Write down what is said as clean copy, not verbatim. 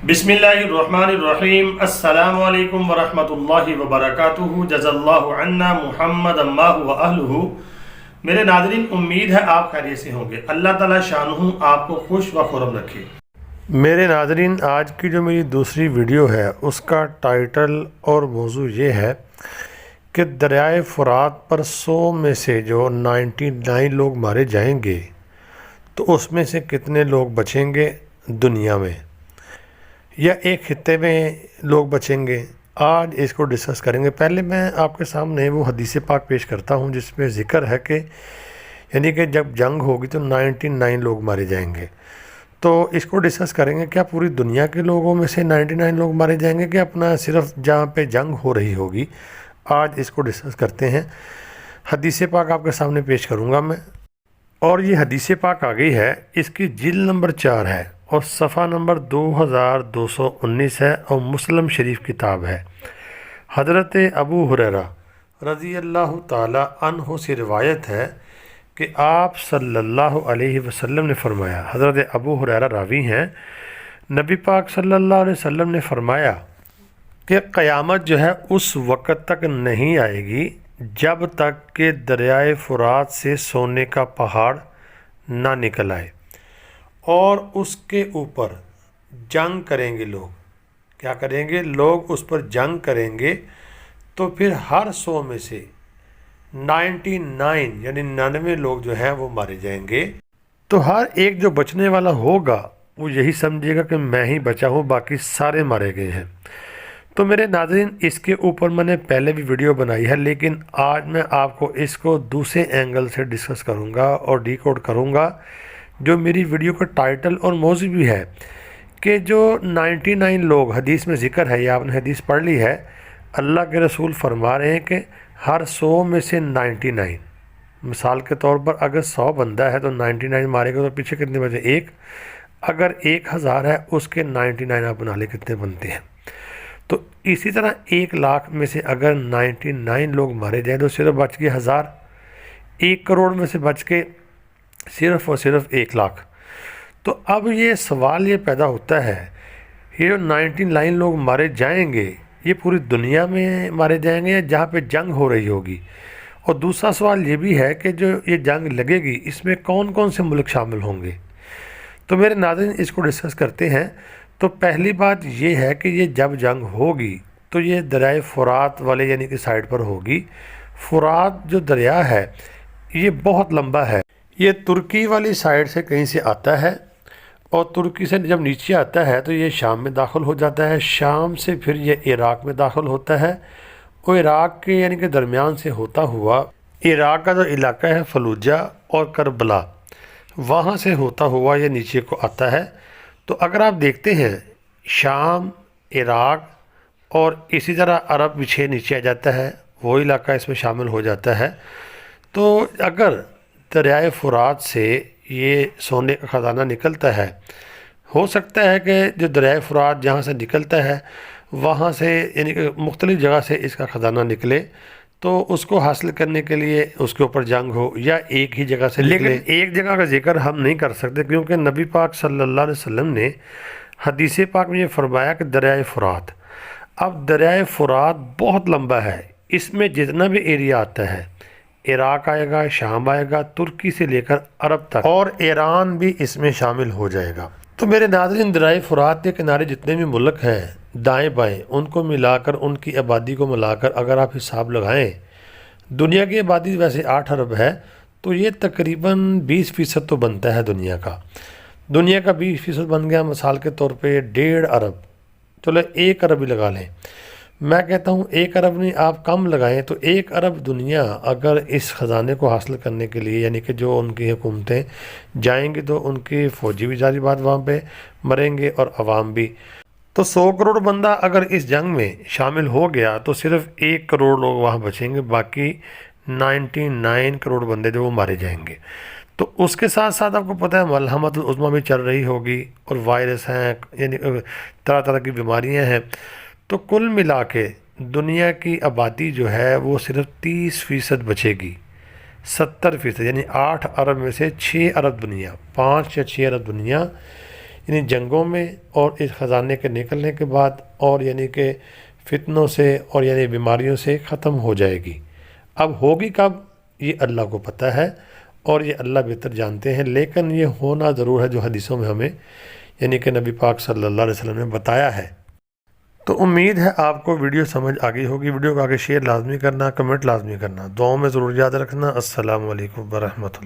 بسم اللہ الرحمن الرحیم۔ السلام علیکم ورحمۃ اللہ وبرکاتہ۔ جزا اللہ عنا محمد اللہ و اہلہ۔ میرے ناظرین، امید ہے آپ خیریت سے ہوں گے۔ اللہ تعالیٰ شانہ آپ کو خوش و خرم رکھے۔ میرے ناظرین، آج کی جو میری دوسری ویڈیو ہے اس کا ٹائٹل اور موضوع یہ ہے کہ دریائے فرات پر 100 میں سے جو 99 لوگ مارے جائیں گے تو اس میں سے کتنے لوگ بچیں گے دنیا میں، یا ایک خطے میں لوگ بچیں گے۔ آج اس کو ڈسکس کریں گے۔ پہلے میں آپ کے سامنے وہ حدیث پاک پیش کرتا ہوں جس میں ذکر ہے کہ یعنی کہ جب جنگ ہوگی تو 99 لوگ مارے جائیں گے۔ تو اس کو ڈسکس کریں گے، کیا پوری دنیا کے لوگوں میں سے 99 لوگ مارے جائیں گے کہ اپنا صرف جہاں پہ جنگ ہو رہی ہوگی۔ آج اس کو ڈسکس کرتے ہیں۔ حدیث پاک آپ کے سامنے پیش کروں گا میں، اور یہ حدیث پاک آ گئی ہے، اس کی جلد نمبر 4 ہے اور صفحہ نمبر 2219 ہے اور مسلم شریف کتاب ہے۔ حضرت ابو ہریرہ رضی اللہ تعالی عنہ سے روایت ہے کہ آپ صلی اللہ علیہ وسلم نے فرمایا، حضرت ابو ہریرہ راوی ہیں، نبی پاک صلی اللہ علیہ وسلم نے فرمایا کہ قیامت جو ہے اس وقت تک نہیں آئے گی جب تک کہ دریائے فرات سے سونے کا پہاڑ نہ نکل آئے اور اس کے اوپر جنگ کریں گے لوگ۔ کیا کریں گے؟ لوگ اس پر جنگ کریں گے، تو پھر ہر 100 میں سے 99 یعنی 99 لوگ جو ہیں وہ مارے جائیں گے۔ تو ہر ایک جو بچنے والا ہوگا وہ یہی سمجھے گا کہ میں ہی بچا ہوں، باقی سارے مارے گئے ہیں۔ تو میرے ناظرین، اس کے اوپر میں نے پہلے بھی ویڈیو بنائی ہے، لیکن آج میں آپ کو اس کو دوسرے اینگل سے ڈسکس کروں گا اور ڈی کوڈ کروں گا، جو میری ویڈیو کا ٹائٹل اور موضوع بھی ہے کہ جو 99 لوگ حدیث میں ذکر ہے، یا آپ نے حدیث پڑھ لی ہے، اللہ کے رسول فرما رہے ہیں کہ ہر 100 میں سے 99، مثال کے طور پر اگر 100 بندہ ہے تو 99 مارے گا تو پیچھے کتنے بچے؟ ایک۔ اگر 1000 ہے اس کے 99 آپ بنا لے کتنے بنتے ہیں۔ تو اسی طرح 1,00,000 میں سے اگر 99 لوگ مارے جائیں تو صرف بچ کے 1000۔ 1 کروڑ میں سے بچ کے صرف اور صرف 1,00,000۔ تو اب یہ سوال یہ پیدا ہوتا ہے، یہ جو 99 لوگ مارے جائیں گے یہ پوری دنیا میں مارے جائیں گے یا جہاں پہ جنگ ہو رہی ہوگی؟ اور دوسرا سوال یہ بھی ہے کہ جو یہ جنگ لگے گی اس میں کون کون سے ملک شامل ہوں گے؟ تو میرے ناظرین، اس کو ڈسکس کرتے ہیں۔ تو پہلی بات یہ ہے کہ یہ جب جنگ ہوگی تو یہ دریائے فرات والے یعنی کہ سائڈ پر ہوگی۔ فرات جو دریا ہے یہ بہت لمبا ہے، یہ ترکی والی سائڈ سے کہیں سے آتا ہے، اور ترکی سے جب نیچے آتا ہے تو یہ شام میں داخل ہو جاتا ہے، شام سے پھر یہ عراق میں داخل ہوتا ہے، اور عراق کے یعنی کہ درمیان سے ہوتا ہوا عراق کا جو علاقہ ہے فلوجہ اور کربلا، وہاں سے ہوتا ہوا یہ نیچے کو آتا ہے۔ تو اگر آپ دیکھتے ہیں شام، عراق اور اسی طرح عرب پیچھے نیچے آ جاتا ہے، وہ علاقہ اس میں شامل ہو جاتا ہے۔ تو اگر دریائے فرات سے یہ سونے کا خزانہ نکلتا ہے، ہو سکتا ہے کہ جو دریائے فرات جہاں سے نکلتا ہے وہاں سے یعنی کہ مختلف جگہ سے اس کا خزانہ نکلے، تو اس کو حاصل کرنے کے لیے اس کے اوپر جنگ ہو، یا ایک ہی جگہ سے نکلے۔ لیکن ایک جگہ کا ذکر ہم نہیں کر سکتے کیونکہ نبی پاک صلی اللہ علیہ وسلم نے حدیث پاک میں یہ فرمایا کہ دریائے فرات۔ اب دریائے فرات بہت لمبا ہے، اس میں جتنا بھی ایریا آتا ہے، عراق آئے گا، شام آئے گا، ترکی سے لے کر عرب تک، اور ایران بھی اس میں شامل ہو جائے گا۔ تو میرے ناظرین، دریائے فرات کے کنارے جتنے بھی ملک ہیں دائیں بائیں، ان کو ملا کر، ان کی آبادی کو ملا کر اگر آپ حساب لگائیں، دنیا کی آبادی ویسے 8 ارب ہے، تو یہ تقریباً 20% تو بنتا ہے دنیا کا۔ دنیا کا 20% بن گیا، مثال کے طور پہ 1.5 ارب، چلو 1 ارب ہی لگا لیں۔ میں کہتا ہوں 1 ارب نہیں، آپ کم لگائیں تو 1 ارب دنیا اگر اس خزانے کو حاصل کرنے کے لیے یعنی کہ جو ان کی حکومتیں جائیں گی تو ان کی فوجی بھی ظاہری بات وہاں پہ مریں گے اور عوام بھی، تو 100 کروڑ بندہ اگر اس جنگ میں شامل ہو گیا تو صرف 1 کروڑ لوگ وہاں بچیں گے، باقی 99 کروڑ بندے جو وہ مارے جائیں گے۔ تو اس کے ساتھ ساتھ آپ کو پتہ ہے ملحمۃ العظمیٰ بھی چل رہی ہوگی، اور وائرس ہیں، یعنی طرح طرح کی بیماریاں ہیں۔ تو کل ملا کے دنیا کی آبادی جو ہے وہ صرف 30% بچے گی، 70% یعنی 8 ارب میں سے 6 ارب دنیا، 5 یا 6 ارب دنیا یعنی جنگوں میں اور اس خزانے کے نکلنے کے بعد، اور یعنی کہ فتنوں سے اور یعنی بیماریوں سے ختم ہو جائے گی۔ اب ہوگی کب یہ اللہ کو پتہ ہے اور یہ اللہ بہتر جانتے ہیں، لیکن یہ ہونا ضرور ہے جو حدیثوں میں ہمیں یعنی کہ نبی پاک صلی اللہ علیہ وسلم نے بتایا ہے۔ تو امید ہے آپ کو ویڈیو سمجھ آ گئی ہوگی۔ ویڈیو کو آگے شیئر لازمی کرنا، کمنٹ لازمی کرنا، دعاؤں میں ضرور یاد رکھنا۔ السلام علیکم ورحمۃ اللہ۔